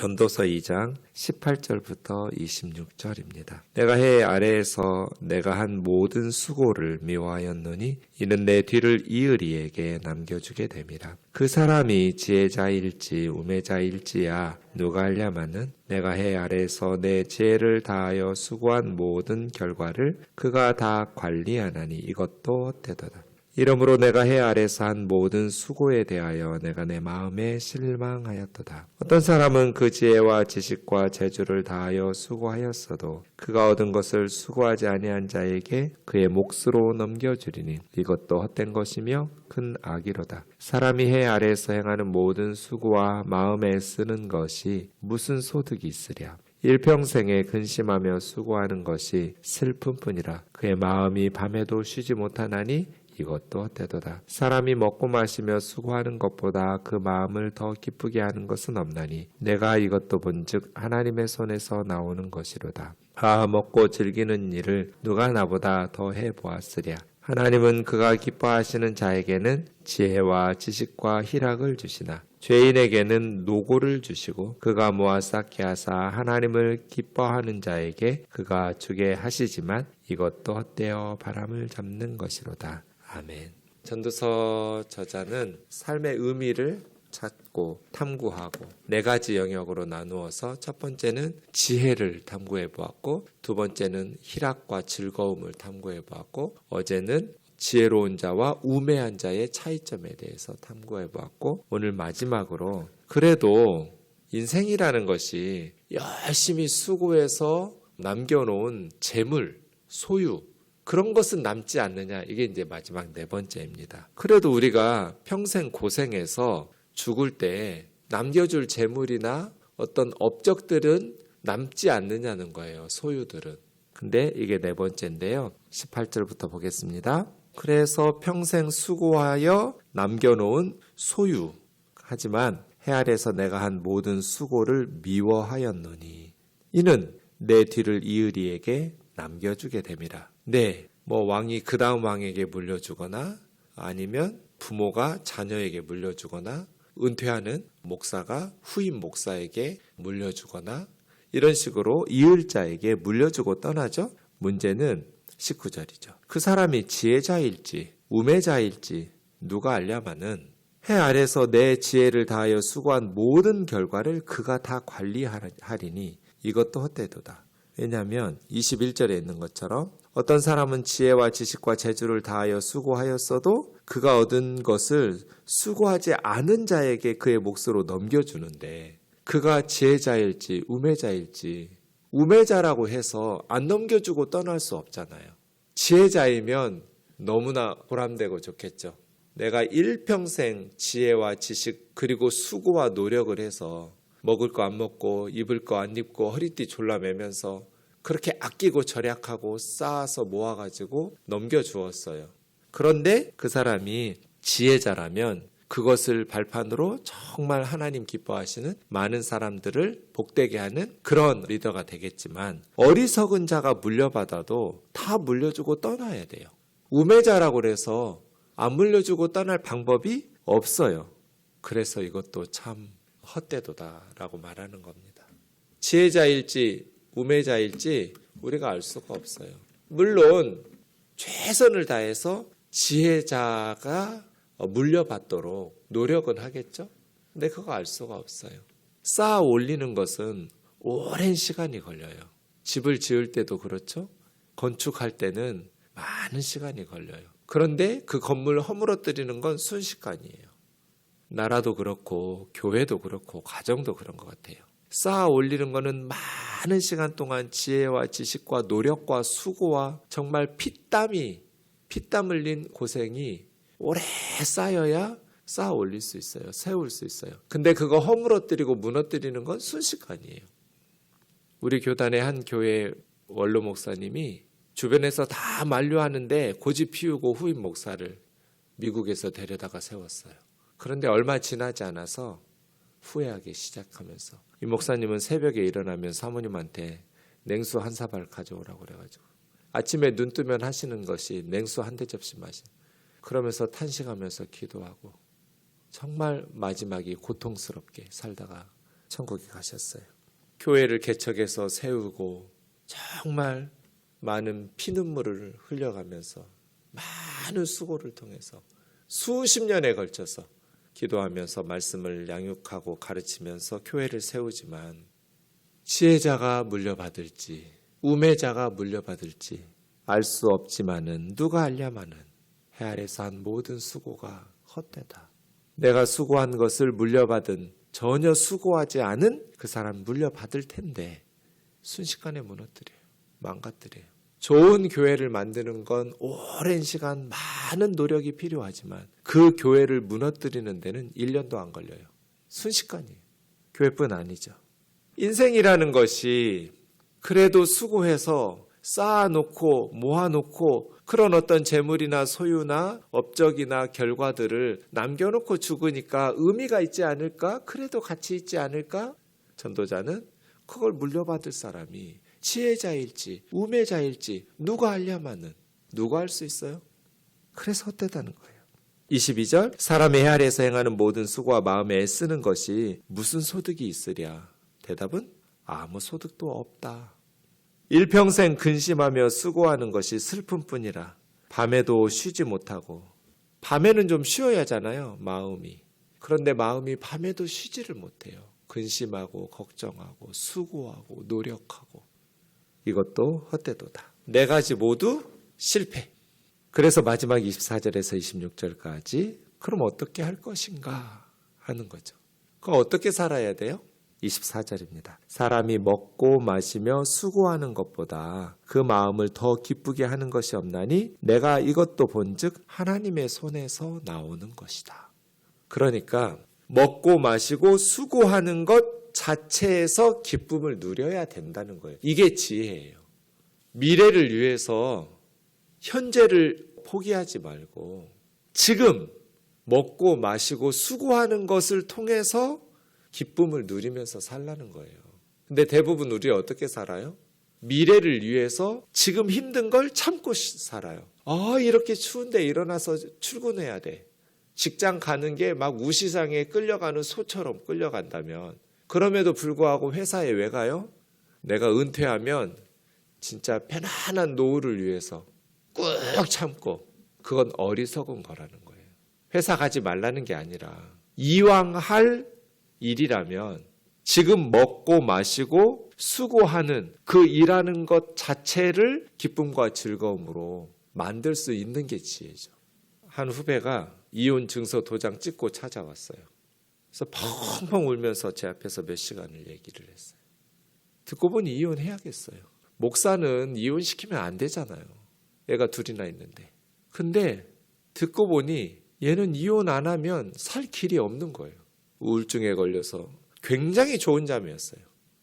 전도서 2장 18절부터 26절입니다. 내가 해 아래에서 내가 한 모든 수고를 미워하였노니 이는 내 뒤를 이으리에게 남겨주게 됨이라. 그 사람이 지혜자일지 우매자일지야 누가 알랴마는 내가 해 아래에서 내 지혜를 다하여 수고한 모든 결과를 그가 다 관리하나니 이것도 헛되도다. 이러므로 내가 해 아래서 한 모든 수고에 대하여 내가 내 마음에 실망하였도다. 어떤 사람은 그 지혜와 지식과 재주를 다하여 수고하였어도 그가 얻은 것을 수고하지 아니한 자에게 그의 몫으로 넘겨주리니 이것도 헛된 것이며 큰 악이로다. 사람이 해 아래에서 행하는 모든 수고와 마음에 쓰는 것이 무슨 소득이 있으랴. 일평생에 근심하며 수고하는 것이 슬픔뿐이라. 그의 마음이 밤에도 쉬지 못하나니 이것도 헛되도다. 사람이 먹고 마시며 수고하는 것보다 그 마음을 더 기쁘게 하는 것은 없나니 내가 이것도 본즉 하나님의 손에서 나오는 것이로다. 먹고 즐기는 일을 누가 나보다 더 해보았으랴. 하나님은 그가 기뻐하시는 자에게는 지혜와 지식과 희락을 주시나 죄인에게는 노고를 주시고 그가 모아 쌓게 하사 하나님을 기뻐하는 자에게 그가 주게 하시지만 이것도 헛되어 바람을 잡는 것이로다. 아멘. 전도서 저자는 삶의 의미를 찾고 탐구하고 네 가지 영역으로 나누어서 첫 번째는 지혜를 탐구해 보았고 두 번째는 희락과 즐거움을 탐구해 보았고 어제는 지혜로운 자와 우매한 자의 차이점에 대해서 탐구해 보았고 오늘 마지막으로 그래도 인생이라는 것이 열심히 수고해서 남겨놓은 재물, 소유 그런 것은 남지 않느냐. 이게 이제 마지막 네 번째입니다. 그래도 우리가 평생 고생해서 죽을 때 남겨줄 재물이나 어떤 업적들은 남지 않느냐는 거예요. 소유들은. 근데 이게 네 번째인데요. 18절부터 보겠습니다. 그래서 평생 수고하여 남겨놓은 소유. 하지만 해 아래서 내가 한 모든 수고를 미워하였노니 이는 내 뒤를 이으리에게 남겨주게 됨이라. 네, 왕이 그 다음 왕에게 물려주거나 아니면 부모가 자녀에게 물려주거나 은퇴하는 목사가 후임 목사에게 물려주거나 이런 식으로 이을 자에게 물려주고 떠나죠. 문제는 19절이죠. 그 사람이 지혜자일지 우매자일지 누가 알랴마는 해 아래서 내 지혜를 다하여 수고한 모든 결과를 그가 다 관리하리니 이것도 헛되도다. 왜냐하면 21절에 있는 것처럼 어떤 사람은 지혜와 지식과 재주를 다하여 수고하였어도 그가 얻은 것을 수고하지 않은 자에게 그의 몫으로 넘겨주는데 그가 지혜자일지 우매자일지 우매자라고 해서 안 넘겨주고 떠날 수 없잖아요. 지혜자이면 너무나 보람되고 좋겠죠. 내가 일평생 지혜와 지식 그리고 수고와 노력을 해서 먹을 거 안 먹고 입을 거 안 입고 허리띠 졸라매면서 그렇게 아끼고 절약하고 쌓아서 모아가지고 넘겨주었어요. 그런데 그 사람이 지혜자라면 그것을 발판으로 정말 하나님 기뻐하시는 많은 사람들을 복되게 하는 그런 리더가 되겠지만 어리석은 자가 물려받아도 다 물려주고 떠나야 돼요. 우매자라고 해서 안 물려주고 떠날 방법이 없어요. 그래서 이것도 참 헛되도다라고 말하는 겁니다. 지혜자일지 우매자일지 우리가 알 수가 없어요. 물론 최선을 다해서 지혜자가 물려받도록 노력은 하겠죠. 근데 그거 알 수가 없어요. 쌓아 올리는 것은 오랜 시간이 걸려요. 집을 지을 때도 그렇죠. 건축할 때는 많은 시간이 걸려요. 그런데 그 건물을 허물어뜨리는 건 순식간이에요. 나라도 그렇고 교회도 그렇고 가정도 그런 것 같아요. 쌓아 올리는 거는 많은 시간 동안 지혜와 지식과 노력과 수고와 정말 피땀 흘린 고생이 오래 쌓여야 쌓아 올릴 수 있어요. 세울 수 있어요. 근데 그거 허물어뜨리고 무너뜨리는 건 순식간이에요. 우리 교단의 한 교회 원로 목사님이 주변에서 다 만류하는데 고집 피우고 후임 목사를 미국에서 데려다가 세웠어요. 그런데 얼마 지나지 않아서 후회하기 시작하면서 이 목사님은 새벽에 일어나면 사모님한테 냉수 한 사발 가져오라고 그래가지고 아침에 눈 뜨면 하시는 것이 냉수 한 대접시 마시 그러면서 탄식하면서 기도하고 정말 마지막이 고통스럽게 살다가 천국에 가셨어요. 교회를 개척해서 세우고 정말 많은 피눈물을 흘려가면서 많은 수고를 통해서 수십 년에 걸쳐서 기도하면서 말씀을 양육하고 가르치면서 교회를 세우지만 지혜자가 물려받을지 우매자가 물려받을지 알 수 없지만은 누가 알냐마는 해 아래서 한 모든 수고가 헛되다. 내가 수고한 것을 물려받은 전혀 수고하지 않은 그 사람 물려받을 텐데 순식간에 무너뜨려요. 망가뜨려요. 좋은 교회를 만드는 건 오랜 시간 많은 노력이 필요하지만 그 교회를 무너뜨리는 데는 1년도 안 걸려요. 순식간이에요. 교회뿐 아니죠. 인생이라는 것이 그래도 수고해서 쌓아놓고 모아놓고 그런 어떤 재물이나 소유나 업적이나 결과들을 남겨놓고 죽으니까 의미가 있지 않을까? 그래도 가치 있지 않을까? 전도자는 그걸 물려받을 사람이 지혜자일지 우매자일지 누가 알냐마는 누가 알 수 있어요? 그래서 헛되다는 거예요. 22절 사람의 해 아래에서 행하는 모든 수고와 마음에 애쓰는 것이 무슨 소득이 있으랴? 대답은 아무 소득도 없다. 일평생 근심하며 수고하는 것이 슬픔뿐이라. 밤에도 쉬지 못하고 밤에는 좀 쉬어야 하잖아요. 마음이. 그런데 마음이 밤에도 쉬지를 못해요. 근심하고 걱정하고 수고하고 노력하고 이것도 헛되도다. 네 가지 모두 실패. 그래서 마지막 24절에서 26절까지 그럼 어떻게 할 것인가 하는 거죠. 그럼 어떻게 살아야 돼요? 24절입니다. 사람이 먹고 마시며 수고하는 것보다 그 마음을 더 기쁘게 하는 것이 없나니 내가 이것도 본즉 하나님의 손에서 나오는 것이다. 그러니까 먹고 마시고 수고하는 것 자체에서 기쁨을 누려야 된다는 거예요. 이게 지혜예요. 미래를 위해서 현재를 포기하지 말고 지금 먹고 마시고 수고하는 것을 통해서 기쁨을 누리면서 살라는 거예요. 근데 대부분 우리 어떻게 살아요? 미래를 위해서 지금 힘든 걸 참고 살아요. 이렇게 추운데 일어나서 출근해야 돼. 직장 가는 게 막 우시장에 끌려가는 소처럼 끌려간다면 그럼에도 불구하고 회사에 왜 가요? 내가 은퇴하면 진짜 편안한 노후를 위해서 꾹 참고 그건 어리석은 거라는 거예요. 회사 가지 말라는 게 아니라 이왕 할 일이라면 지금 먹고 마시고 수고하는 그 일하는 것 자체를 기쁨과 즐거움으로 만들 수 있는 게 지혜죠. 한 후배가 이혼 증서 도장 찍고 찾아왔어요. 그래서 펑펑 울면서 제 앞에서 몇 시간을 얘기를 했어요. 듣고 보니 이혼해야겠어요. 목사는 이혼시키면 안 되잖아요. 애가 둘이나 있는데. 근데 듣고 보니 얘는 이혼 안 하면 살 길이 없는 거예요. 우울증에 걸려서 굉장히 좋은 자매였어요.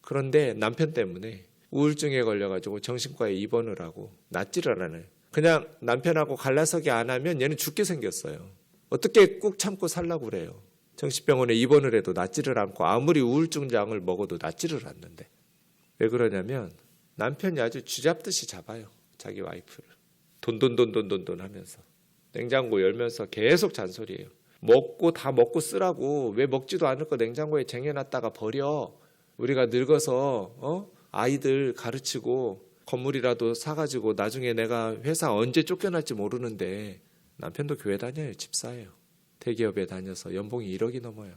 그런데 남편 때문에 우울증에 걸려가지고 정신과에 입원을 하고 낫지를 않아요. 그냥 남편하고 갈라서기 안 하면 얘는 죽게 생겼어요. 어떻게 꾹 참고 살라고 그래요. 정신병원에 입원을 해도 낫지를 않고 아무리 우울증약을 먹어도 낫지를 않는데. 왜 그러냐면 남편이 아주 쥐잡듯이 잡아요. 자기 와이프를. 돈 하면서. 냉장고 열면서 계속 잔소리해요. 먹고 다 먹고 쓰라고 왜 먹지도 않을 거 냉장고에 쟁여놨다가 버려. 우리가 늙어서 아이들 가르치고 건물이라도 사가지고 나중에 내가 회사 언제 쫓겨날지 모르는데 남편도 교회 다녀요. 집사예요. 대기업에 다녀서 연봉이 1억이 넘어요.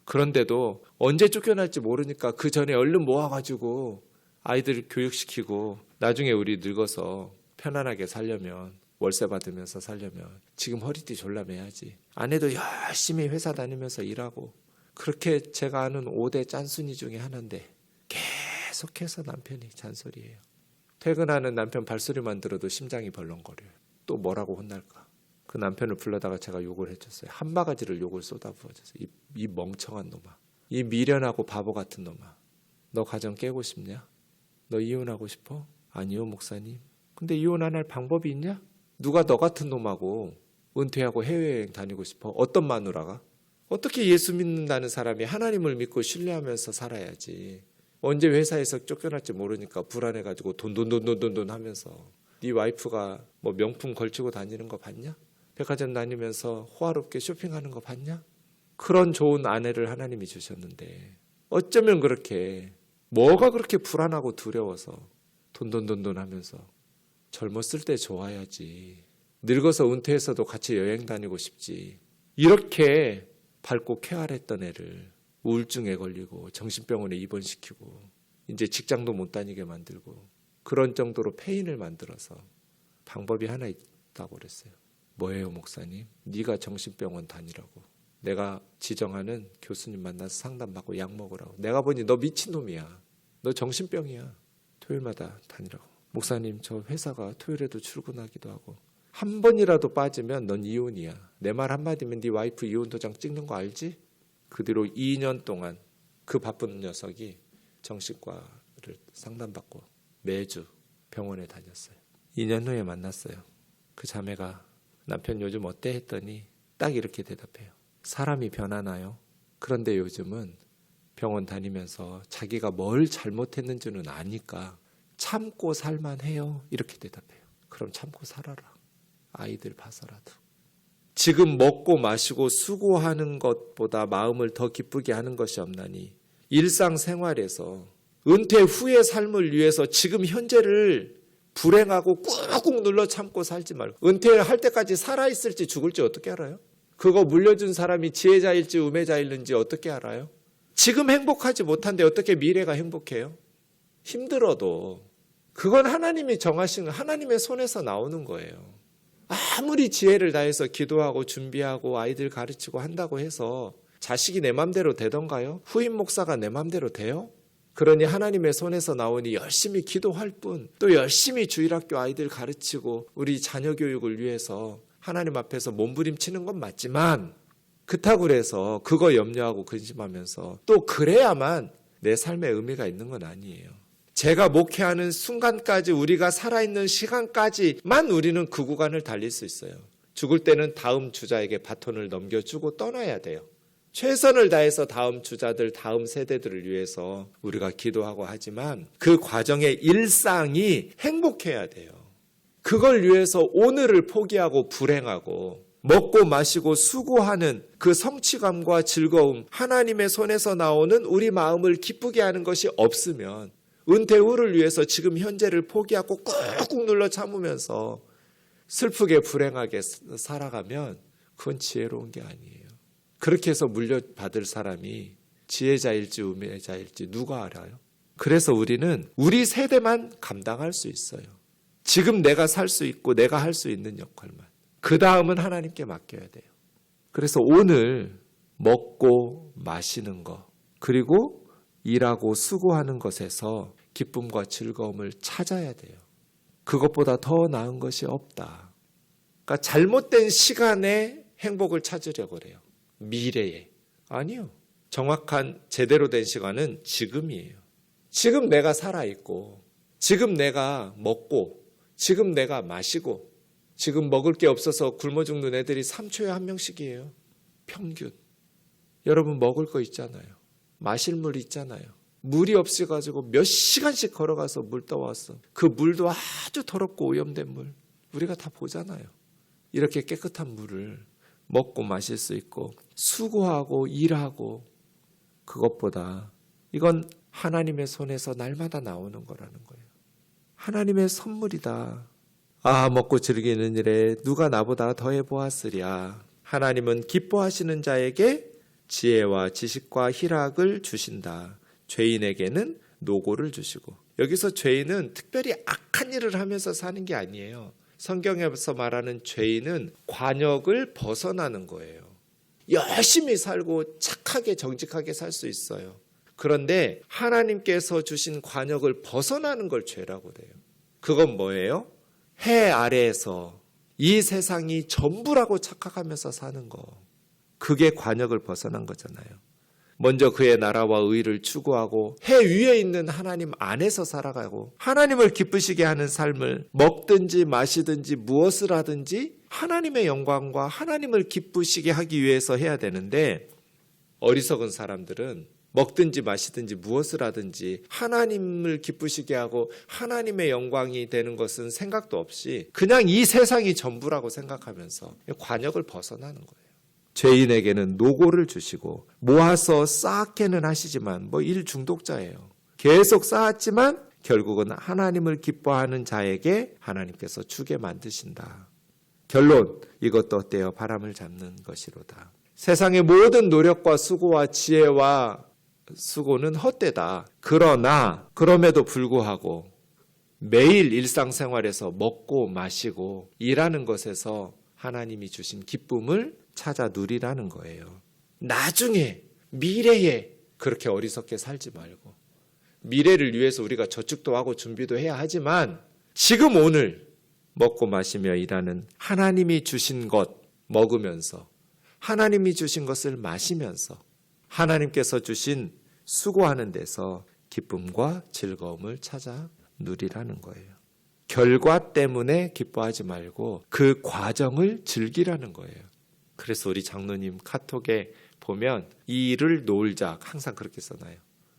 그런데도 언제 쫓겨날지 모르니까 그 전에 얼른 모아가지고 아이들 교육시키고 나중에 우리 늙어서 편안하게 살려면 월세 받으면서 살려면 지금 허리띠 졸라매야지. 아내도 열심히 회사 다니면서 일하고 그렇게 제가 아는 5대 짠순이 중에 하나인데 계속해서 남편이 잔소리해요. 퇴근하는 남편 발소리만 들어도 심장이 벌렁거려요. 또 뭐라고 혼날까. 그 남편을 불러다가 제가 욕을 해줬어요. 한 바가지를 욕을 쏟아부어줬어요. 이 멍청한 놈아. 이 미련하고 바보 같은 놈아. 너 가정 깨고 싶냐? 너 이혼하고 싶어? 아니요 목사님. 근데 이혼 안 할 방법이 있냐? 누가 너 같은 놈하고 은퇴하고 해외여행 다니고 싶어? 어떤 마누라가? 어떻게 예수 믿는다는 사람이 하나님을 믿고 신뢰하면서 살아야지. 언제 회사에서 쫓겨날지 모르니까 불안해가지고 돈 하면서 네 와이프가 뭐 명품 걸치고 다니는 거 봤냐? 백화점 다니면서 호화롭게 쇼핑하는 거 봤냐? 그런 좋은 아내를 하나님이 주셨는데 어쩌면 그렇게 뭐가 그렇게 불안하고 두려워서 돈돈 하면서 젊었을 때 좋아야지. 늙어서 은퇴해서도 같이 여행 다니고 싶지. 이렇게 밝고 쾌활했던 애를 우울증에 걸리고 정신병원에 입원시키고 이제 직장도 못 다니게 만들고 그런 정도로 폐인을 만들어서 방법이 하나 있다고 그랬어요. 뭐예요, 목사님? 네가 정신병원 다니라고. 내가 지정하는 교수님 만나서 상담받고 약 먹으라고. 내가 보니 너 미친놈이야. 너 정신병이야. 토요일마다 다니라고. 목사님, 저 회사가 토요일에도 출근하기도 하고 한 번이라도 빠지면 넌 이혼이야. 내 말 한마디면 네 와이프 이혼 도장 찍는 거 알지? 그 뒤로 2년 동안 그 바쁜 녀석이 정신과를 상담받고 매주 병원에 다녔어요. 2년 후에 만났어요. 그 자매가 남편 요즘 어때 했더니 딱 이렇게 대답해요. 사람이 변하나요? 그런데 요즘은 병원 다니면서 자기가 뭘 잘못했는지는 아니까 참고 살만해요. 이렇게 대답해요. 그럼 참고 살아라. 아이들 봐서라도. 지금 먹고 마시고 수고하는 것보다 마음을 더 기쁘게 하는 것이 없나니 일상생활에서 은퇴 후의 삶을 위해서 지금 현재를 불행하고 꾹꾹 눌러 참고 살지 말고 은퇴할 때까지 살아있을지 죽을지 어떻게 알아요? 그거 물려준 사람이 지혜자일지 우매자일지 어떻게 알아요? 지금 행복하지 못한데 어떻게 미래가 행복해요? 힘들어도 그건 하나님이 정하신 하나님의 손에서 나오는 거예요. 아무리 지혜를 다해서 기도하고 준비하고 아이들 가르치고 한다고 해서 자식이 내 맘대로 되던가요? 후임 목사가 내 맘대로 돼요? 그러니 하나님의 손에서 나오니 열심히 기도할 뿐 또 열심히 주일학교 아이들 가르치고 우리 자녀 교육을 위해서 하나님 앞에서 몸부림치는 건 맞지만 그렇다고 해서 그거 염려하고 근심하면서 또 그래야만 내 삶에 의미가 있는 건 아니에요. 제가 목회하는 순간까지 우리가 살아있는 시간까지만 우리는 그 구간을 달릴 수 있어요. 죽을 때는 다음 주자에게 바톤을 넘겨주고 떠나야 돼요. 최선을 다해서 다음 주자들, 다음 세대들을 위해서 우리가 기도하고 하지만 그 과정의 일상이 행복해야 돼요. 그걸 위해서 오늘을 포기하고 불행하고 먹고 마시고 수고하는 그 성취감과 즐거움, 하나님의 손에서 나오는 우리 마음을 기쁘게 하는 것이 없으면 은퇴 후를 위해서 지금 현재를 포기하고 꾹꾹 눌러 참으면서 슬프게 불행하게 살아가면 그건 지혜로운 게 아니에요. 그렇게 해서 물려받을 사람이 지혜자일지 우매자일지 누가 알아요? 그래서 우리는 우리 세대만 감당할 수 있어요. 지금 내가 살 수 있고 내가 할 수 있는 역할만. 그 다음은 하나님께 맡겨야 돼요. 그래서 오늘 먹고 마시는 것 그리고 일하고 수고하는 것에서 기쁨과 즐거움을 찾아야 돼요. 그것보다 더 나은 것이 없다. 그러니까 잘못된 시간에 행복을 찾으려고 그래요. 미래에. 아니요. 정확한 제대로 된 시간은 지금이에요. 지금 내가 살아있고 지금 내가 먹고 지금 내가 마시고 지금 먹을 게 없어서 굶어 죽는 애들이 3초에 한 명씩이에요. 평균. 여러분 먹을 거 있잖아요. 마실 물 있잖아요. 물이 없어가지고 몇 시간씩 걸어가서 물 떠왔어. 그 물도 아주 더럽고 오염된 물. 우리가 다 보잖아요. 이렇게 깨끗한 물을 먹고 마실 수 있고 수고하고 일하고 그것보다 이건 하나님의 손에서 날마다 나오는 거라는 거예요. 하나님의 선물이다. 아, 먹고 즐기는 일에 누가 나보다 더해 보았으랴. 하나님은 기뻐하시는 자에게 지혜와 지식과 희락을 주신다. 죄인에게는 노고를 주시고. 여기서 죄인은 특별히 악한 일을 하면서 사는 게 아니에요. 성경에서 말하는 죄인은 관역을 벗어나는 거예요. 열심히 살고 착하게 정직하게 살 수 있어요. 그런데 하나님께서 주신 관역을 벗어나는 걸 죄라고 그래요. 그건 뭐예요? 해 아래에서 이 세상이 전부라고 착각하면서 사는 거. 그게 관역을 벗어난 거잖아요. 먼저 그의 나라와 의를 추구하고 해 위에 있는 하나님 안에서 살아가고 하나님을 기쁘시게 하는 삶을 먹든지 마시든지 무엇을 하든지 하나님의 영광과 하나님을 기쁘시게 하기 위해서 해야 되는데 어리석은 사람들은 먹든지 마시든지 무엇을 하든지 하나님을 기쁘시게 하고 하나님의 영광이 되는 것은 생각도 없이 그냥 이 세상이 전부라고 생각하면서 관역을 벗어나는 거예요. 죄인에게는 노고를 주시고 모아서 쌓게는 하시지만 일 중독자예요. 계속 쌓았지만 결국은 하나님을 기뻐하는 자에게 하나님께서 주게 만드신다. 결론, 이것도 어때요? 바람을 잡는 것이로다. 세상의 모든 노력과 수고와 지혜와 수고는 헛되다. 그러나 그럼에도 불구하고 매일 일상생활에서 먹고 마시고 일하는 것에서 하나님이 주신 기쁨을 찾아 누리라는 거예요. 나중에 미래에 그렇게 어리석게 살지 말고, 미래를 위해서 우리가 저축도 하고 준비도 해야 하지만 지금 오늘 먹고 마시며 일하는 하나님이 주신 것 먹으면서, 하나님이 주신 것을 마시면서 하나님께서 주신 수고하는 데서 기쁨과 즐거움을 찾아 누리라는 거예요. 결과 때문에 기뻐하지 말고 그 과정을 즐기라는 거예요. 그래서 우리 장로님 카톡에 보면 이 일을 놀자 항상 그렇게 써놔요.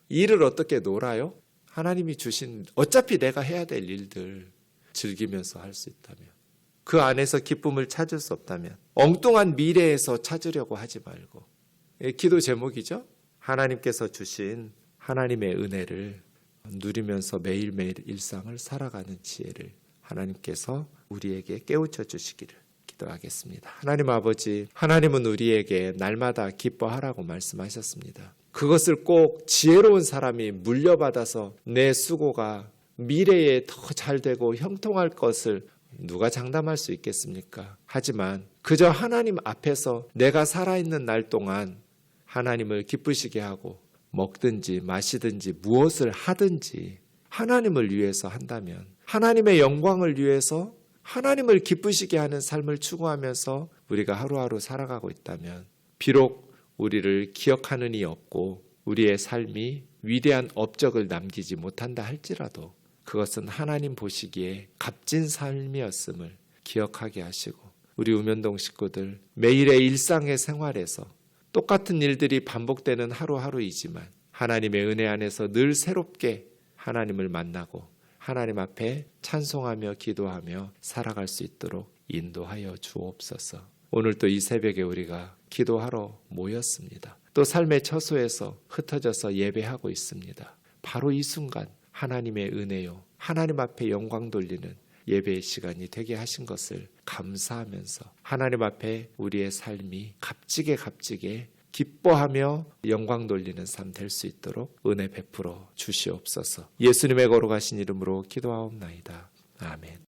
일을 어떻게 놀아요? 하나님이 주신 어차피 내가 해야 될 일들 즐기면서 할 수 있다면, 그 안에서 기쁨을 찾을 수 없다면 엉뚱한 미래에서 찾으려고 하지 말고, 기도 제목이죠. 하나님께서 주신 하나님의 은혜를 누리면서 매일매일 일상을 살아가는 지혜를 하나님께서 우리에게 깨우쳐 주시기를 기도하겠습니다. 하나님 아버지, 하나님은 우리에게 날마다 기뻐하라고 말씀하셨습니다. 그것을 꼭 지혜로운 사람이 물려받아서 내 수고가 미래에 더 잘 되고 형통할 것을 누가 장담할 수 있겠습니까? 하지만 그저 하나님 앞에서 내가 살아있는 날 동안 하나님을 기쁘시게 하고 먹든지 마시든지 무엇을 하든지 하나님을 위해서 한다면, 하나님의 영광을 위해서 하나님을 기쁘시게 하는 삶을 추구하면서 우리가 하루하루 살아가고 있다면, 비록 우리를 기억하는 이 없고 우리의 삶이 위대한 업적을 남기지 못한다 할지라도 그것은 하나님 보시기에 값진 삶이었음을 기억하게 하시고, 우리 우면동 식구들 매일의 일상의 생활에서 똑같은 일들이 반복되는 하루하루이지만 하나님의 은혜 안에서 늘 새롭게 하나님을 만나고 하나님 앞에 찬송하며 기도하며 살아갈 수 있도록 인도하여 주옵소서. 오늘 또 이 새벽에 우리가 기도하러 모였습니다. 또 삶의 처소에서 흩어져서 예배하고 있습니다. 바로 이 순간 하나님의 은혜요, 하나님 앞에 영광 돌리는 예배의 시간이 되게 하신 것을 감사하면서 하나님 앞에 우리의 삶이 값지게 기뻐하며 영광 돌리는 삶 될 수 있도록 은혜 베풀어 주시옵소서. 예수님의 거룩하신 이름으로 기도하옵나이다. 아멘.